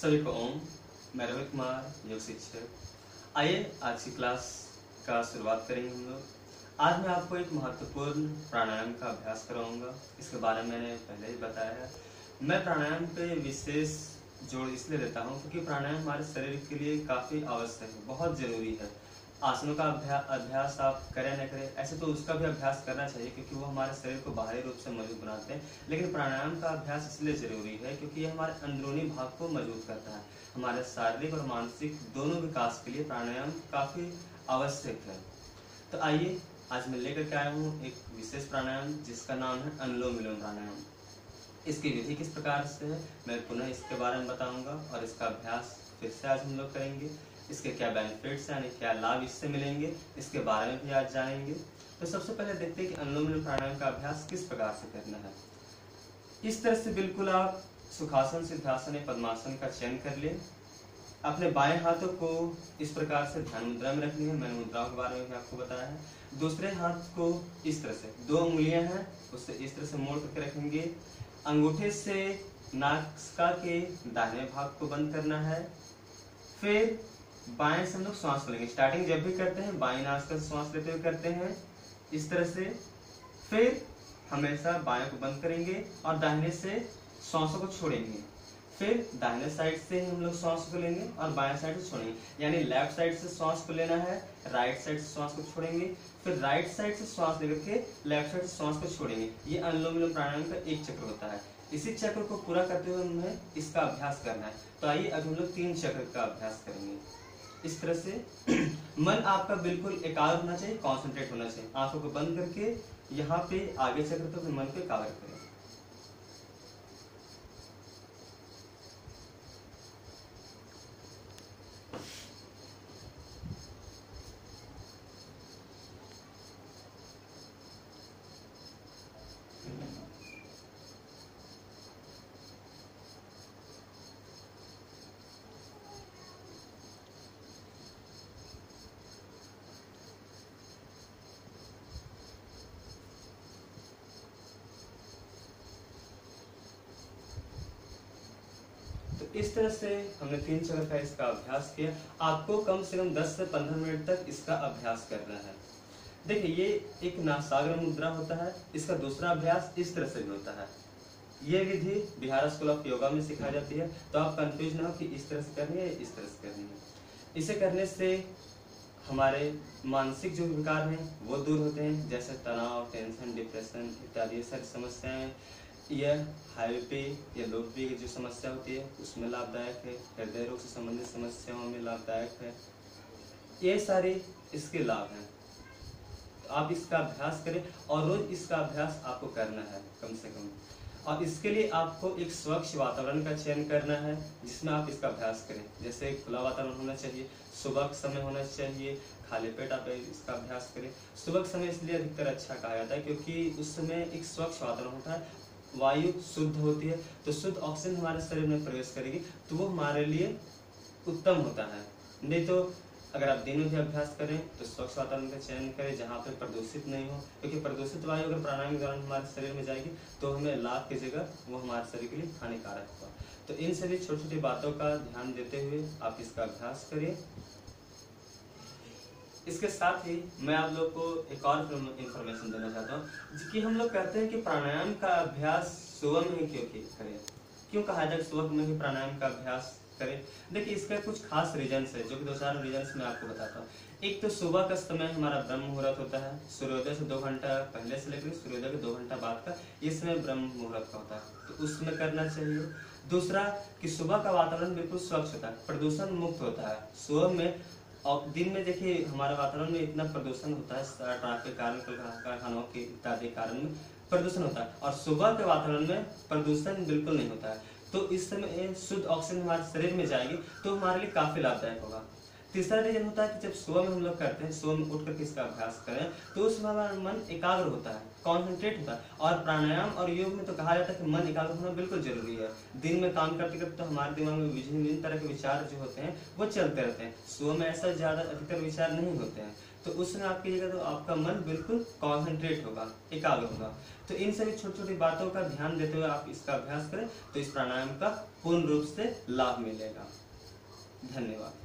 सभी को ओम। मैं रवि कुमार, योग शिक्षक। आइए आज की क्लास का शुरुआत करेंगे हम लोग। आज मैं आपको एक महत्वपूर्ण प्राणायाम का अभ्यास कराऊंगा। इसके बारे में मैंने पहले ही बताया है। मैं प्राणायाम पे विशेष जोर इसलिए देता हूँ क्योंकि प्राणायाम हमारे शरीर के लिए काफ़ी आवश्यक है, बहुत ज़रूरी है। आसनों का अभ्यास आप करें न करें, ऐसे तो उसका भी अभ्यास करना चाहिए क्योंकि वो हमारे शरीर को बाहरी रूप से मजबूत बनाते हैं। लेकिन प्राणायाम का अभ्यास इसलिए ज़रूरी है क्योंकि ये हमारे अंदरूनी भाग को मजबूत करता है। हमारे शारीरिक और मानसिक दोनों विकास के लिए प्राणायाम काफ़ी आवश्यक है। तो आइए आज मैं लेकर के आया हूँ एक विशेष प्राणायाम जिसका नाम है अनुलोम विलोम प्राणायाम। इसकी विधि किस प्रकार से है मैं पुनः इसके बारे में बताऊंगा और इसका अभ्यास फिर से आज हम लोग करेंगे। इसके क्या बेनिफिट्स यानी क्या लाभ इससे मिलेंगे इसके बारे में भी आज जानेंगे। तो सबसे पहले देखते हैं कि अनुलोम विलोम प्राणायाम का अभ्यास किस प्रकार से करना है। इस तरह से बिल्कुल आप सुखासन, सिद्धासन या पद्मासन का चयन कर लें। अपने बाएं हाथों को इस प्रकार से ध्यान मुद्रा में रखनी है। मैंने मुद्राओं के बारे में भी आपको बताया है। दूसरे हाथ को इस तरह से, दो उंगलियां हैं उससे इस तरह से मोड़ करके रखेंगे। अंगूठे से नासिका के दाहिने भाग को बंद करना है। फिर बाएं से हम लोग श्वास लेंगे। स्टार्टिंग जब भी करते हैं बाएं नासिका से श्वास लेते हुए करते हैं इस तरह से। फिर हमेशा बाएं को बंद करेंगे और दाहिने से श्वासों को छोड़ेंगे। फिर दाहिने साइड से हम लोग श्वास को लेंगे और बाएं साइड से छोड़ेंगे। यानी लेफ्ट साइड से श्वास को लेना है, राइट साइड से श्वास को छोड़ेंगे। फिर राइट साइड से श्वास लेकर के लेफ्ट साइड से श्वास को छोड़ेंगे। ये अनुलोम विलोम प्राणायाम का एक चक्र होता है। इसी चक्र को पूरा करते हुए हमें इसका अभ्यास करना है। तो आइए अब हम लोग 3 चक्र का अभ्यास करेंगे। इस तरह से मन आपका बिल्कुल एकाग्र होना चाहिए, कॉन्सेंट्रेट होना चाहिए। आंखों को बंद करके यहाँ पे आगे चक्र तक मन को एकाग्र करें। इस तरह से हमने 3 चक्र का इसका अभ्यास किया। आपको कम से कम 10 से 15 मिनट तक इसका अभ्यास करना है। देखिए ये एक नासाग्र मुद्रा होता है। इसका दूसरा अभ्यास इस तरह से भी होता है। ये विधि बिहार स्कूल ऑफ योगा में सिखाई जाती है। तो आप कंफ्यूज ना हो कि इस तरह से करनी है इस तरह से करनी है। इसे करने से हमारे मानसिक जो विकार हैं वो दूर होते हैं, जैसे तनाव, टेंशन, डिप्रेशन इत्यादि सारी समस्याएं। यह हाई पे या लो पे की जो समस्या होती है उसमें लाभदायक है। हृदय रोग से संबंधित समस्याओं में लाभदायक है। ये सारे इसके लाभ हैं। तो आप इसका अभ्यास करें और रोज इसका अभ्यास आपको करना है कम से कम। और इसके लिए आपको एक स्वच्छ वातावरण का चयन करना है जिसमें आप इसका अभ्यास करें। जैसे खुला वातावरण होना चाहिए, सुबह के समय होना चाहिए, खाली पेट आप इसका अभ्यास करें। सुबह के समय इसलिए अधिकतर अच्छा कहा जाता है क्योंकि उस समय एक स्वच्छ वातावरण होता है, वायु शुद्ध होती है, तो शुद्ध ऑक्सीजन हमारे शरीर में प्रवेश करेगी तो वो हमारे लिए उत्तम होता है। नहीं तो अगर आप दिन में भी अभ्यास करें तो स्वच्छ वातावरण का चयन करें जहाँ पे प्रदूषित नहीं हो, क्योंकि प्रदूषित वायु अगर प्राणायाम के दौरान हमारे शरीर में जाएगी तो हमें लाभ की जगह वो हमारे शरीर के लिए हानिकारक होगा। तो इन सभी छोटी छोटी बातों का ध्यान देते हुए आप इसका अभ्यास करिए। इसके साथ ही मैं आप लोग को एक और इंफॉर्मेशन देना चाहता हूँ कि हम लोग कहते हैं कि प्राणायाम का अभ्यास सुबह में ही क्यों कहा जाए सुबह में ही प्राणायाम का अभ्यास करें। देखिए इसका कुछ खास रीजंस है जो कि 2-4 रीजंस मैं आपको बताता हूँ। एक तो सुबह का समय हमारा ब्रह्म मुहूर्त होता है। सूर्योदय से 2 घंटा पहले से लेकर सूर्योदय के 2 घंटा बाद का ये समय ब्रह्म मुहूर्त का होता है, तो उसमें करना चाहिए। दूसरा कि सुबह का वातावरण बिल्कुल स्वच्छ होता है, प्रदूषण मुक्त होता है। सुबह में और दिन में देखिए हमारे वातावरण में इतना प्रदूषण होता है, ट्रैफिक के कारण, कारखानों के इत्यादि कारण में प्रदूषण होता है, और सुबह के वातावरण में प्रदूषण बिल्कुल नहीं होता है। तो इस समय शुद्ध ऑक्सीजन हमारे शरीर में जाएगी तो हमारे लिए काफी लाभदायक होगा। तीसरा रीजन होता है कि जब सुबह में हम लोग करते हैं, सुबह में उठ करके इसका अभ्यास करें तो उसमें हमारा मन एकाग्र होता है, कॉन्सेंट्रेट होता है। और प्राणायाम और योग में तो कहा जाता है कि मन एकाग्र होना बिल्कुल जरूरी है। दिन में काम करते करते तो हमारे दिमाग में विभिन्न तरह के विचार जो होते हैं वो चलते रहते हैं। सुबह में ऐसा ज्यादा अधिकतर विचार नहीं होते हैं। तो उस समय आप कीजिएगा तो आपका मन बिल्कुल कॉन्सेंट्रेट होगा, एकाग्र होगा। तो इन सभी छोटी छोटी बातों का ध्यान देते हुए आप इसका अभ्यास करें तो इस प्राणायाम का पूर्ण रूप से लाभ मिलेगा। धन्यवाद।